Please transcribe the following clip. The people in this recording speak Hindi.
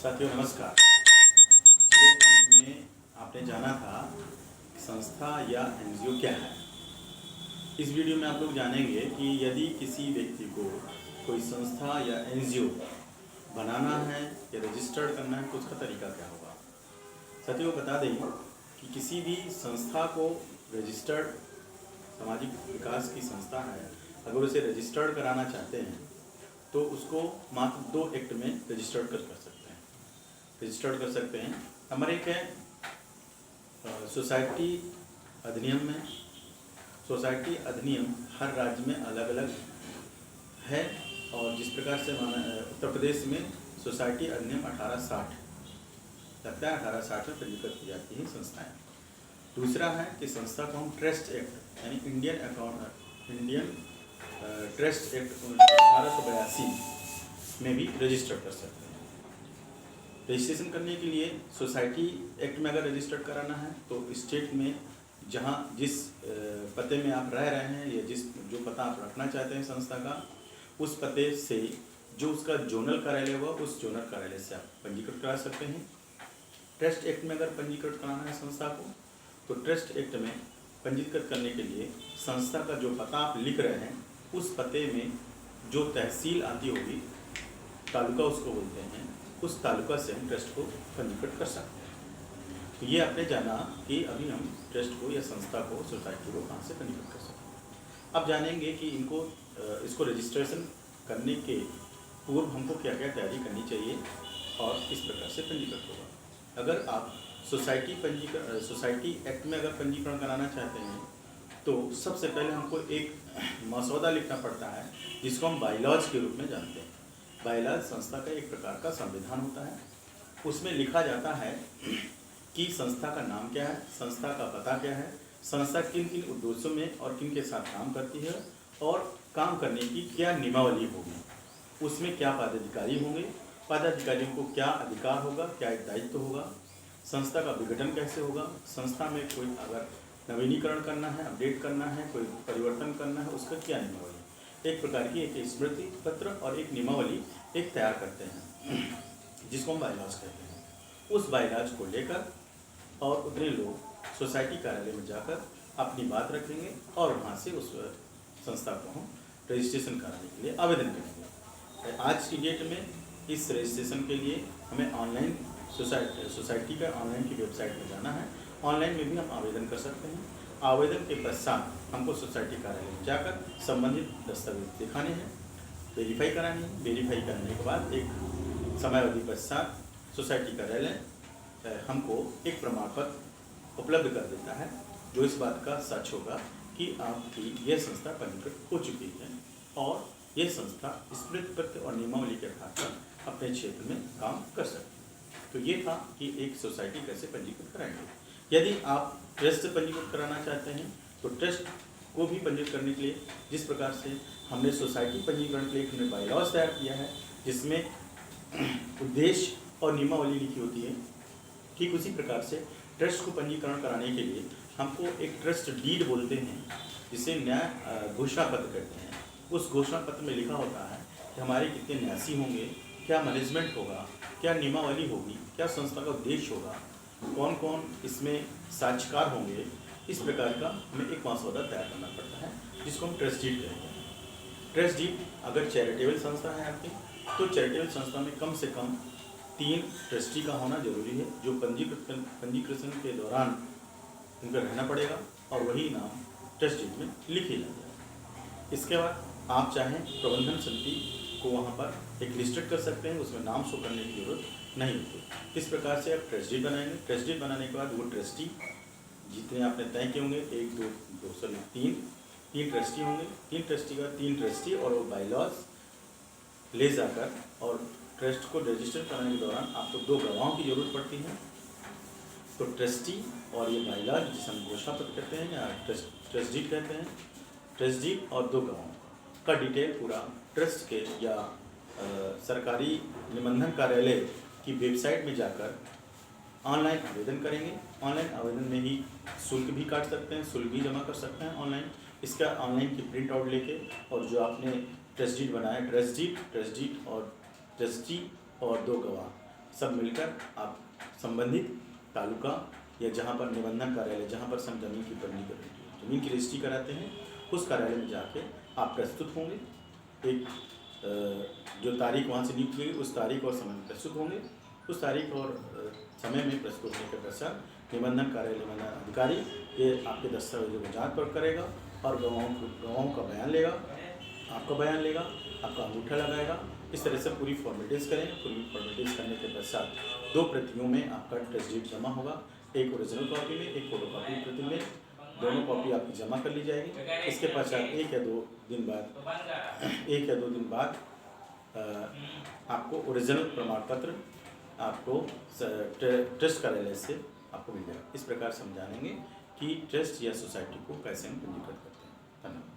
साथियों नमस्कार। पिछले अंक में आपने जाना था संस्था या एनजीओ क्या है। इस वीडियो में आप लोग जानेंगे कि यदि किसी व्यक्ति को कोई संस्था या एनजीओ बनाना है या रजिस्टर्ड करना है तो उसका तरीका क्या होगा। साथियों बता दें कि किसी भी संस्था को रजिस्टर्ड सामाजिक विकास की संस्था है, अगर उसे रजिस्टर्ड कराना चाहते हैं तो उसको मात्र 2 एक्ट में रजिस्टर्ड कर सकते हैं। नंबर 1 है सोसाइटी अधिनियम में। सोसाइटी अधिनियम हर राज्य में अलग अलग है और जिस प्रकार से उत्तर प्रदेश में सोसाइटी अधिनियम 1860 लगता है, 1860 में पंजीकृत की जाती है संस्थाएं। दूसरा है कि संस्था को हम ट्रस्ट एक्ट यानी इंडियन ट्रस्ट एक्ट 1882 में भी रजिस्टर कर सकते हैं। रजिस्ट्रेशन करने के लिए सोसाइटी एक्ट में अगर रजिस्टर्ड कराना है तो स्टेट में जिस पते में आप रह रहे हैं या जो पता आप रखना चाहते हैं संस्था का, उस पते से जो उसका जोनल कार्यालय हुआ उस जोनल कार्यालय से आप पंजीकृत करा सकते हैं। ट्रस्ट एक्ट में अगर पंजीकृत कराना है संस्था को तो ट्रस्ट एक्ट में पंजीकृत करने के लिए संस्था का जो पता आप लिख रहे हैं उस पते में जो तहसील आती होगी, तालुका उसको बोलते हैं, उस तालुका से हम ट्रस्ट को पंजीकृत कर सकते हैं। तो ये आपने जाना कि अभी हम ट्रस्ट को या संस्था को, सोसाइटी को कहाँ से पंजीकृत कर सकते हैं। अब जानेंगे कि इसको रजिस्ट्रेशन करने के पूर्व हमको क्या क्या तैयारी करनी चाहिए और किस प्रकार से पंजीकृत होगा। अगर आप सोसाइटी एक्ट में अगर पंजीकरण कराना चाहते हैं तो सबसे पहले हमको एक मसौदा लिखना पड़ता है जिसको हम बायलॉज के रूप में जानते हैं। बायलॉज संस्था का एक प्रकार का संविधान होता है। उसमें लिखा जाता है कि संस्था का नाम क्या है, संस्था का पता क्या है, संस्था किन किन उद्देश्यों में और किन के साथ काम करती है और काम करने की क्या नियमावली होगी, उसमें क्या पदाधिकारी होंगे, पदाधिकारियों को क्या अधिकार होगा, क्या दायित्व होगा, संस्था का विघटन कैसे होगा, संस्था में कोई अगर नवीनीकरण करना है, अपडेट करना है, कोई परिवर्तन करना है, उसका क्या नियमावली, एक प्रकार की एक स्मृति पत्र और एक नियमावली एक तैयार करते हैं जिसको हम बायलॉज कहते हैं। उस बायलॉज को लेकर और उतने लोग सोसाइटी कार्यालय में जाकर अपनी बात रखेंगे और वहाँ से उस संस्था को हम रजिस्ट्रेशन कराने के लिए आवेदन करेंगे। आज की डेट में इस रजिस्ट्रेशन के लिए हमें ऑनलाइन सोसाइटी का ऑनलाइन की वेबसाइट में जाना है। ऑनलाइन में भी हम आवेदन कर सकते हैं। आवेदन के पश्चात हमको सोसाइटी कार्यालय में जाकर संबंधित दस्तावेज दिखाने हैं, वेरीफाई करानी है। वेरीफाई करने के बाद एक समयावधि पश्चात सोसाइटी कार्यालय हमको एक प्रमाण पत्र उपलब्ध कर देता है जो इस बात का सच होगा कि आपकी यह संस्था पंजीकृत हो चुकी है और यह संस्था स्मृति पत्र और नियमावली के आधार पर अपने क्षेत्र में काम कर सकती है। तो ये था कि एक सोसाइटी कैसे पंजीकृत कराएंगे। यदि आप ट्रस्ट पंजीकृत कराना चाहते हैं तो ट्रस्ट को भी पंजीकृत करने के लिए जिस प्रकार से हमने सोसाइटी पंजीकरण के लिए हमने बायलॉज तैयार किया है जिसमें उद्देश्य और नियमावली लिखी होती है, ठीक उसी प्रकार से ट्रस्ट को पंजीकरण कराने के लिए हमको एक ट्रस्ट डीड बोलते हैं जिसे न्याय घोषणा पत्र कहते हैं। उस घोषणा पत्र में लिखा होता है कि हमारे कितने न्यासी होंगे, क्या मैनेजमेंट होगा, क्या नियमावली होगी, क्या संस्था का उद्देश्य होगा, कौन कौन इसमें साक्षीकार होंगे। इस प्रकार का हमें एक मसौदा तैयार करना पड़ता है जिसको हम ट्रस्ट डीड कहते हैं। ट्रस्ट डीड अगर चैरिटेबल संस्था है आपकी तो चैरिटेबल संस्था में कम से कम 3 ट्रस्टी का होना जरूरी है जो पंजीकृत के दौरान उनका रहना पड़ेगा और वही नाम ट्रस्ट डीड में लिख ही जाएगा। इसके बाद आप चाहें प्रबंधन समिति को वहाँ पर एक लिस्टेड कर सकते हैं, उसमें नाम शो करने की जरूरत नहीं होती। इस प्रकार से आप ट्रस्ट डीड बनाएंगे। ट्रस्ट डीड बनाने के बाद वो ट्रस्टी जितने आपने तय किए होंगे 1 2 3 ट्रस्टी होंगे। 3 ट्रस्टी का 3 ट्रस्टी और वो बायलॉज ले जाकर और ट्रस्ट को रजिस्टर कराने के दौरान आपको 2 गवाहों की जरूरत पड़ती है। तो ट्रस्टी और ये बायलॉज जिसे हम घोषणा पत्र कहते हैं या ट्रस्ट डीड कहते हैं, ट्रस्ट डीड और 2 गवाहों का डिटेल पूरा ट्रस्ट के या सरकारी निबंधन कार्यालय की वेबसाइट में जाकर ऑनलाइन आवेदन करेंगे। ऑनलाइन आवेदन में ही शुल्क भी काट सकते हैं, शुल्क भी जमा कर सकते हैं ऑनलाइन। इसका ऑनलाइन की प्रिंट आउट लेके और जो आपने ट्रस्ट डीड बनाया, ट्रस्ट डीड और ट्रस्टी और 2 गवाह सब मिलकर आप संबंधित तालुका या जहाँ पर निबंधन कार्यालय, जहाँ पर हम जमीन की जमीन की रजिस्ट्री कराते हैं, उस कार्यालय में जाके आप प्रस्तुत होंगे। एक जो तारीख वहाँ से नियुक्त की गई उस तारीख और समय में प्रस्तुत होंगे। उस तारीख और समय में प्रस्तुत होने के पश्चात निबंधन कार्यालय निबंधन अधिकारी ये आपके दस्तावेजों को जाँच पर करेगा और गवाहों का बयान लेगा, आपका बयान लेगा, आपका अंगूठा लगाएगा। इस तरह से पूरी फॉर्मेलिटीज़ करेंगे। पूरी फॉर्मेलिटीज़ करने के पश्चात 2 प्रतियों में आपका टेस्ट डीड जमा होगा, एक ओरिजिनल कॉपी में, एक फोटोकॉपी प्रति में। दोनों कॉपी आपकी जमा कर ली जाएगी। इसके पश्चात 1 या 2 दिन बाद आपको ओरिजिनल प्रमाण पत्र आपको ट्रस्ट कार्यालय से आपको मिल जाएगा। इस प्रकार समझाएंगे कि ट्रस्ट या सोसाइटी को कैसे हम पंजीकृत करते हैं। धन्यवाद।